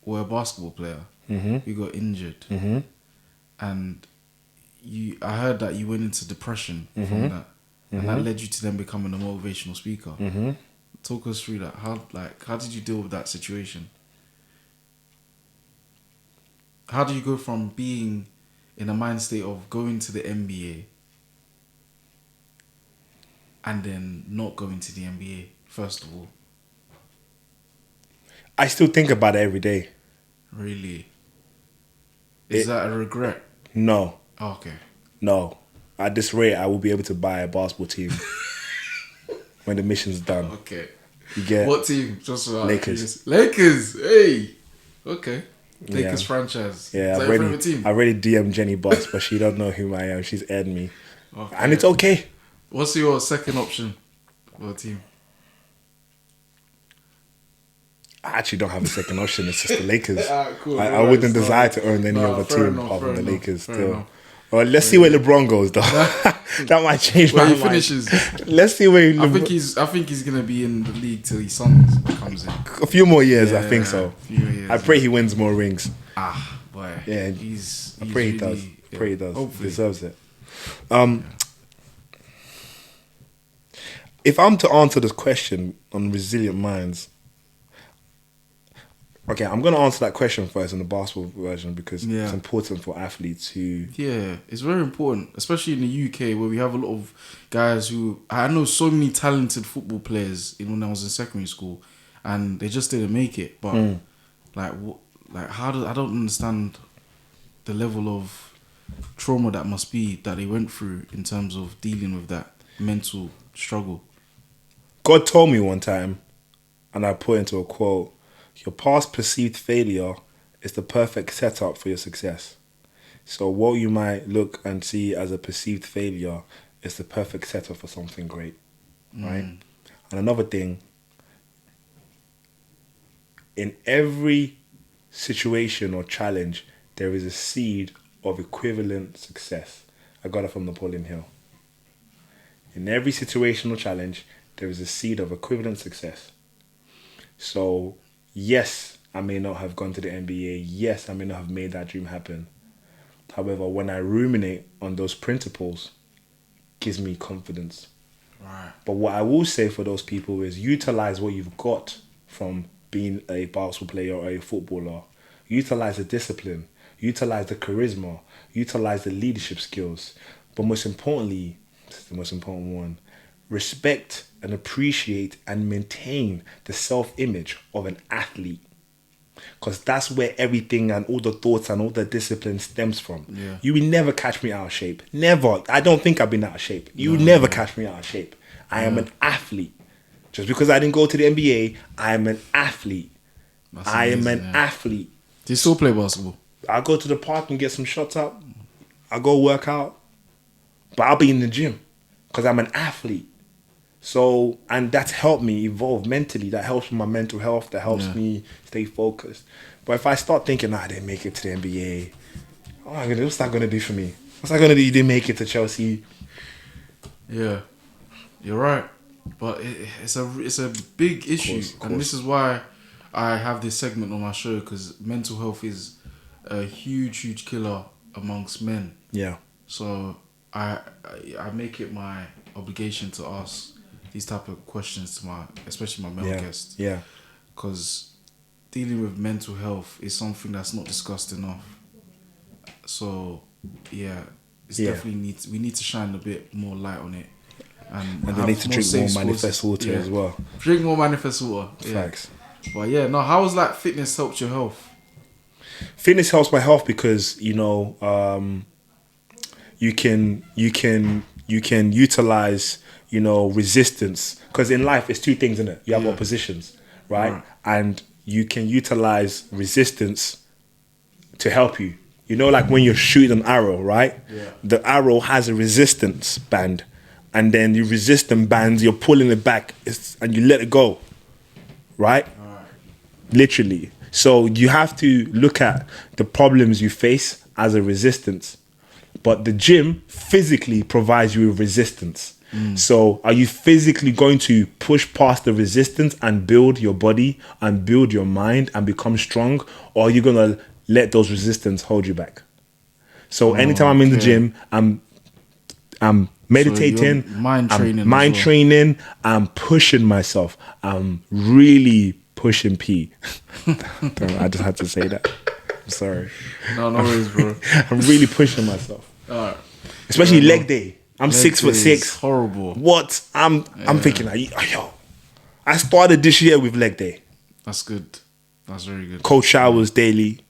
were a basketball player. You got injured, and I heard that you went into depression from that, and that led you to then becoming a motivational speaker. Talk us through that. How did you deal with that situation? How do you go from being in a mind state of going to the NBA and then not going to the NBA, first of all? I still think about it every day. Really? Is that a regret? No. Oh, okay. No. At this rate, I will be able to buy a basketball team when the mission's done. Okay. You get what team? Just Lakers. Lakers. Hey. Okay. Lakers franchise. Yeah, Is that your favorite team? I already DM'd Jenny Boss, but she don't know who I am. She's aired me. Okay. And it's okay. What's your second option for a team? I actually don't have a second option. It's just the Lakers. Cool. I wouldn't desire to own any other team apart from the Lakers still. Enough. Well, let's see where LeBron goes though. That might change my Where he mind. finishes. Let's see where I think he's gonna be in the league till his son comes in. A few more years, I think so. Years, I pray he wins more rings. Boy. Yeah, he's I pray really, he does. yeah, Pray he does. Hopefully. Deserves it. If I'm to answer this question on resilient minds, okay, I'm going to answer that question first in the basketball version because it's important for athletes who... Yeah, it's very important, especially in the UK where we have a lot of guys who... I know so many talented football players when I was in secondary school and they just didn't make it. But I don't understand the level of trauma that must be that they went through in terms of dealing with that mental struggle. God told me one time, and I put into a quote, your past perceived failure is the perfect setup for your success. So what you might look and see as a perceived failure is the perfect setup for something great, right? And another thing, in every situation or challenge, there is a seed of equivalent success. I got it from Napoleon Hill. In every situation or challenge, there is a seed of equivalent success. So, yes, I may not have gone to the NBA. Yes, I may not have made that dream happen. However, when I ruminate on those principles, it gives me confidence. Right. But what I will say for those people is utilize what you've got from being a basketball player or a footballer. Utilize the discipline. Utilize the charisma. Utilize the leadership skills. But most importantly, this is the most important one, respect and appreciate and maintain the self-image of an athlete. Because that's where everything and all the thoughts and all the discipline stems from. Yeah. You will never catch me out of shape. Never. I don't think I've been out of shape. You will never catch me out of shape. I am an athlete. Just because I didn't go to the NBA, I am an athlete. I am an athlete. Do you still play basketball? I go to the park and get some shots up. I go work out. But I'll be in the gym because I'm an athlete. So, and that's helped me evolve mentally. That helps with my mental health. That helps me stay focused. But if I start thinking, I didn't make it to the NBA. What's that going to do for me? What's that going to do? You didn't make it to Chelsea. Yeah, you're right. But it's a big issue. Of course. And this is why I have this segment on my show, because mental health is a huge killer amongst men. Yeah. So I make it my obligation to ask these type of questions to especially my male guests. Yeah. Because dealing with mental health is something that's not discussed enough. So definitely we need to shine a bit more light on it. And they need to drink more manifest water as well. Drink more manifest water. Facts. But how has like fitness helped your health? Fitness helps my health because, you can utilize, resistance. Because in life, it's two things, isn't it? You have oppositions, right? And you can utilize resistance to help you. Like when you're shooting an arrow, right? Yeah. The arrow has a resistance band. And then you resist them bands, you're pulling it back, and you let it go, right? Literally. So you have to look at the problems you face as a resistance. But the gym physically provides you with resistance. So are you physically going to push past the resistance and build your body and build your mind and become strong, or are you going to let those resistance hold you back? So anytime I'm in the gym, I'm meditating, So mind I'm training. mind training, I'm pushing myself. I'm really pushing P. I just had to say that. I'm sorry. No worries, bro. I'm really pushing myself. Alright. Especially leg day. I'm Leg 6'6". day is horrible. What? I'm thinking like, yo, I started this year with leg day. That's good. That's very good. Cold showers daily.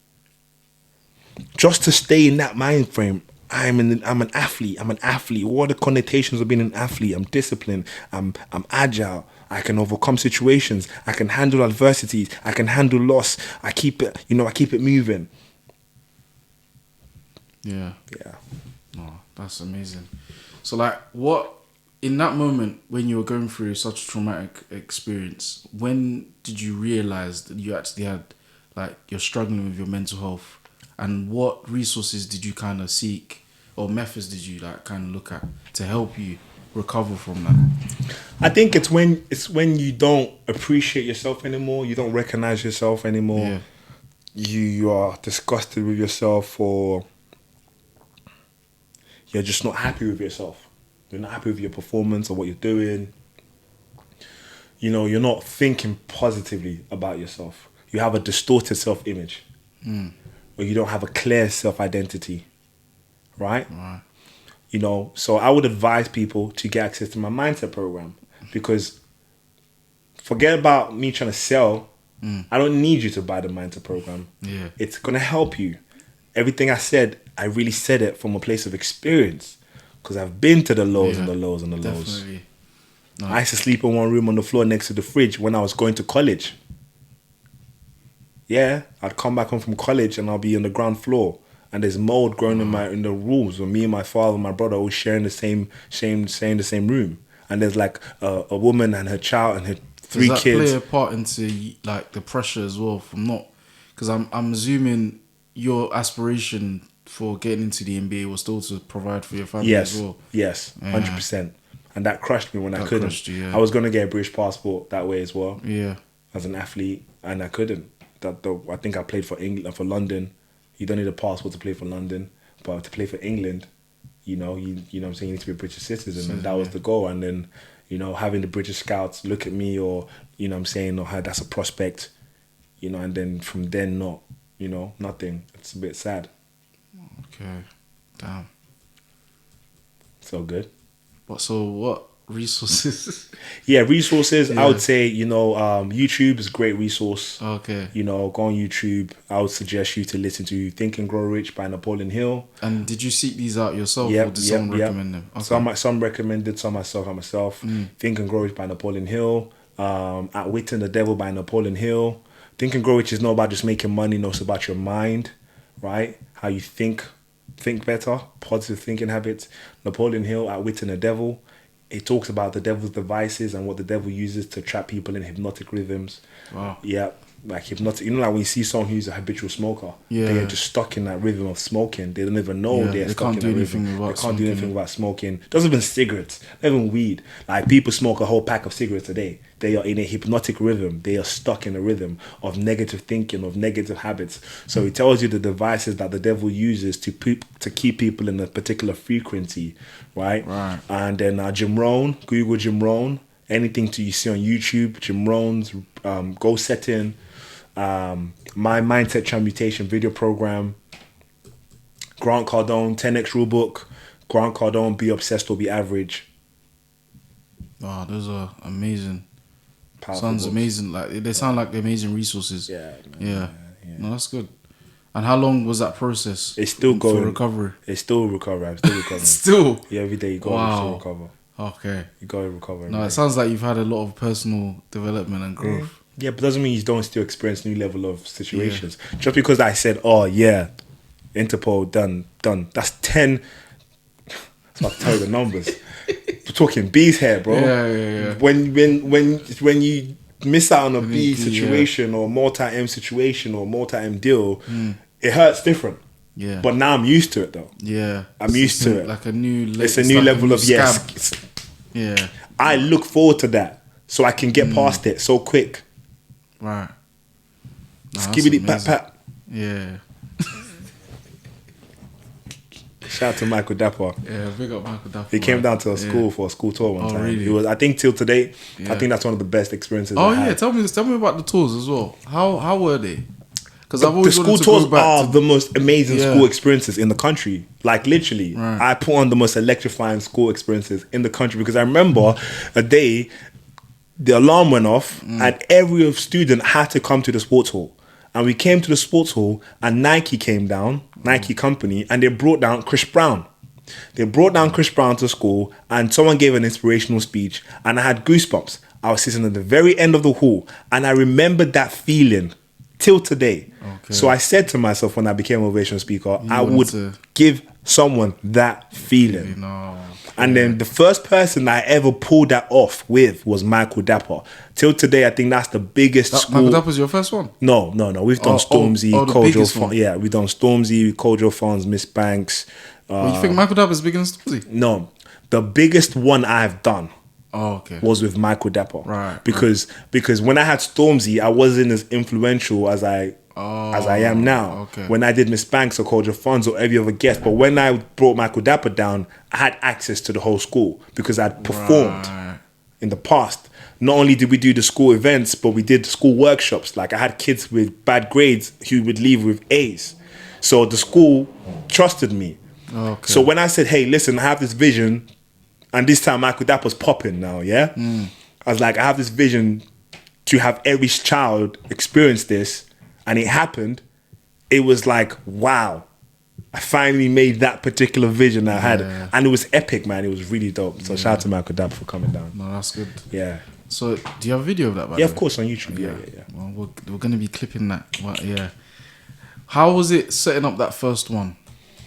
Just to stay in that mind frame. I'm an athlete. I'm an athlete. What are the connotations of being an athlete? I'm disciplined. I'm agile. I can overcome situations. I can handle adversities. I can handle loss. I keep it moving. Yeah. Yeah. Oh, that's amazing. So, like, what in that moment when you were going through such a traumatic experience, when did you realize that you actually had, like, you're struggling with your mental health, and what resources did you kind of seek, or methods did you like kind of look at to help you recover from that? I think it's when you don't appreciate yourself anymore. You don't recognize yourself anymore. Yeah. You are disgusted with yourself, or you're just not happy with yourself. You're not happy with your performance or what you're doing. You know, you're not thinking positively about yourself. You have a distorted self-image. Or you don't have a clear self-identity. Right? You know, so I would advise people to get access to my mindset program, because forget about me trying to sell. I don't need you to buy the mindset program. Yeah. It's going to help you. Everything I said, I really said it from a place of experience, because I've been to the lows and the lows and the lows. Definitely. No. I used to sleep in one room on the floor next to the fridge when I was going to college. Yeah, I'd come back home from college and I'll be on the ground floor, and there's mold growing in the rooms, when me and my father and my brother are all sharing the same room, and there's like a woman and her child and her three Does that kids. play a part into like the pressure as well from not, because I'm assuming your aspiration for getting into the NBA was still to provide for your family as well. Yes, 100%. And that crushed me when I couldn't. Crushed you, yeah. I was gonna get a British passport that way as well. Yeah. As an athlete, and I couldn't. I think I played for England, for London. You don't need a passport to play for London, but to play for England, you know what I'm saying, you need to be a British citizen, and that was the goal. And then, you know, having the British scouts look at me, or, you know what I'm saying, or that's a prospect, you know, and then from then nothing. It's a bit sad. Okay. Damn. So good. What resources? Yeah, resources. Yeah. I would say, YouTube is a great resource. Okay. You know, go on YouTube. I would suggest you to listen to Think and Grow Rich by Napoleon Hill. And did you seek these out yourself, or did someone recommend them? Okay. Some recommended, some I saw myself. Think and Grow Rich by Napoleon Hill. Outwitting the Devil by Napoleon Hill. Think and Grow Rich is not about just making money, no, it's about your mind, right? How you think better, positive thinking habits. Napoleon Hill, Outwitting the Devil. It talks about the devil's devices and what the devil uses to trap people in hypnotic rhythms. Wow. Yeah, like hypnotic. You know, like when you see someone who's a habitual smoker, yeah, they are just stuck in that rhythm of smoking. They don't even know they're stuck in that rhythm. They can't do anything about smoking. Doesn't even cigarettes, not even weed. Like, people smoke a whole pack of cigarettes a day. They are in a hypnotic rhythm. They are stuck in a rhythm of negative thinking, of negative habits. So it tells you the devices that the devil uses to keep people in a particular frequency, right? Right. And then Jim Rohn, Google Jim Rohn. Anything you see on YouTube, Jim Rohn's goal setting, my mindset transmutation video program, Grant Cardone 10x rulebook, Grant Cardone Be Obsessed or Be Average. Oh, those are amazing. Powerful Sounds books. Amazing. Like, they sound like amazing resources. Yeah. Yeah. No, that's good. And how long was that process? It's still going. For recovery? It's still recovery. I'm still recovering. Still? Yeah, every day you go to still recover. Okay. You got to recover. No, it sounds like you've had a lot of personal development and growth. Yeah, but doesn't mean you don't still experience new level of situations. Yeah. Just because I said, oh yeah, Interpol done. That's 10. So I'll tell you the numbers. We're talking B's here, bro. Yeah. When you miss out on a B situation or multi-M situation or multi-M deal, it hurts different. Yeah. But now I'm used to it though. Yeah. I'm used to it. Like a new it's a new level of yes. Yeah. I look forward to that so I can get past it so quick. Right. Nah, Skibbity pat pat. Yeah. Shout out to Michael Dapper. Yeah, big up Michael Dapper. He came down to a school for a school tour one time. Really? It was, I think, till today. Yeah. I think that's one of the best experiences. Oh I yeah, had. tell me about the tours as well. How were they? Because I've The always school wanted to tours go back are to the most amazing Yeah. school experiences in the country. Like literally, Right. I put on the most electrifying school experiences in the country because I remember a day the alarm went off and every student had to come to the sports hall. And we came to the sports hall and Nike came down, Nike company, and they brought down Chris Brown. They brought down Chris Brown to school and someone gave an inspirational speech and I had goosebumps. I was sitting at the very end of the hall and I remembered that feeling till today. Okay. So I said to myself when I became a motivational speaker, I wanted would to- give someone that feeling. You know. And then the first person I ever pulled that off with was Michael Dapper. Till today, I think that's the biggest school. Michael Dapper's your first one? No. We've done Stormzy, the Kojo. biggest one. Yeah, we've done Stormzy, Kojo Funds, Miss Banks. You think Michael Dapper's bigger than Stormzy? No, the biggest one I've done Oh, okay. was with Michael Dapper. Right, Because when I had Stormzy, I wasn't as influential as I am now. Okay. When I did Miss Banks or Culture Funds or every other guest. But when I brought Michael Dapper down, I had access to the whole school because I'd performed Right. in the past. Not only did we do the school events, but we did school workshops. Like I had kids with bad grades who would leave with A's. So the school trusted me. Okay. So when I said, hey, listen, I have this vision, and this time Michael Dapper's popping now, yeah? I was like, I have this vision to have every child experience this, and it happened. It was like, wow, I finally made that particular vision I had. And it was epic, man. It was really dope. So shout out to Michael Dapper for coming down. No, that's good. Yeah. So, do you have a video of that? By Yeah, the of way? course, on YouTube. Yeah. Well, we're going to be clipping that. But yeah. How was it setting up that first one?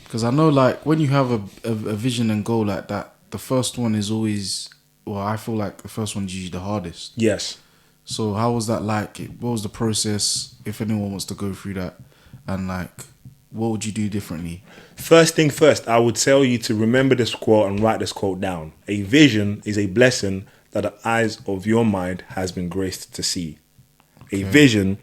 Because I know, like, when you have a vision and goal like that, the first one is always, well, I feel like the first one's usually the hardest. Yes. So how was that like? What was the process, if anyone wants to go through that? And like, what would you do differently? First thing first, I would tell you to remember this quote and write this quote down. A vision is a blessing that the eyes of your mind has been graced to see. A vision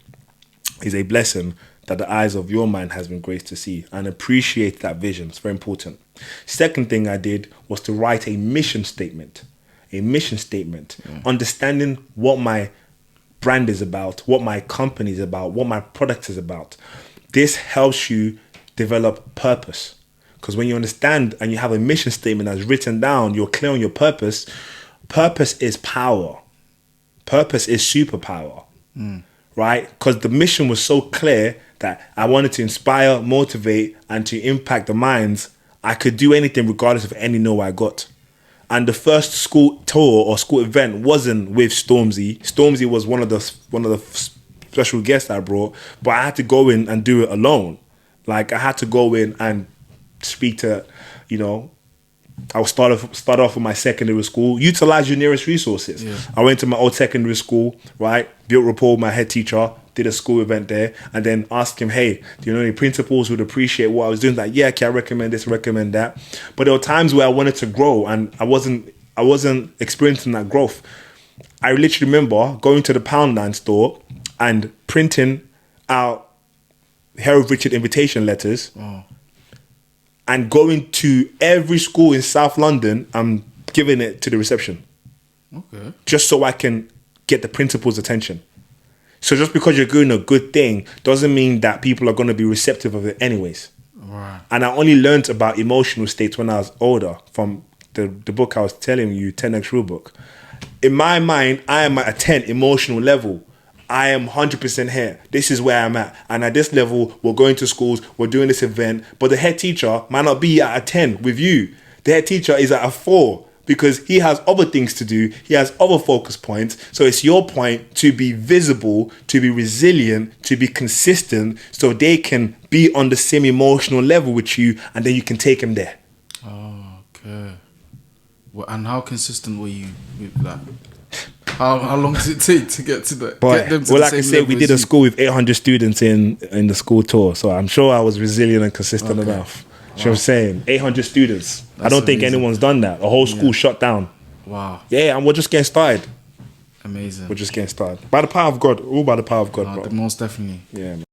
is a blessing that the eyes of your mind has been graced to see, and appreciate that vision. It's very important. Second thing I did was to write a mission statement. A mission statement. Understanding what my brand is about, what my company is about, what my product is about. This helps you develop purpose. Because when you understand and you have a mission statement that's written down, you're clear on your purpose. Purpose is power. Purpose is superpower. Right? Because the mission was so clear that I wanted to inspire, motivate, and to impact the minds. I could do anything regardless of any no I got. And the first school tour or school event wasn't with Stormzy. Stormzy was one of the special guests I brought, but I had to go in and do it alone. Like I had to go in and speak to, I would start off with my secondary school, utilize your nearest resources. Yeah. I went to my old secondary school, right? Built rapport with my head teacher, did a school event there, and then asked him, hey, do you know any principals who would appreciate what I was doing? Like, yeah, can I recommend this, recommend that? But there were times where I wanted to grow and I wasn't experiencing that growth. I literally remember going to the Poundland store and printing out Harold Richard invitation letters. Oh. And going to every school in South London and giving it to the reception. Okay. Just so I can get the principal's attention. So just because you're doing a good thing doesn't mean that people are going to be receptive of it anyways. Right. And I only learned about emotional states when I was older from the book I was telling you, 10X Rule Book. In my mind, I am at a 10 emotional level. I am 100% here. This is where I'm at. And at this level, we're going to schools, we're doing this event, but the head teacher might not be at a 10 with you. The head teacher is at a 4 because he has other things to do. He has other focus points. So it's your point to be visible, to be resilient, to be consistent so they can be on the same emotional level with you and then you can take them there. Oh, okay. Well, and how consistent were you with that? How long did it take to get to that? But, get them to well, the like I same said, we level did as a you? school with 800 students in the school tour. So I'm sure I was resilient and consistent enough. You know what I'm saying? 800 students. I don't think amazing. anyone's done that. A whole school shut down. Wow. Yeah, and we're just getting started. Amazing. We're just getting started. By the power of God. All by the power of God, bro. Most definitely. Yeah, man.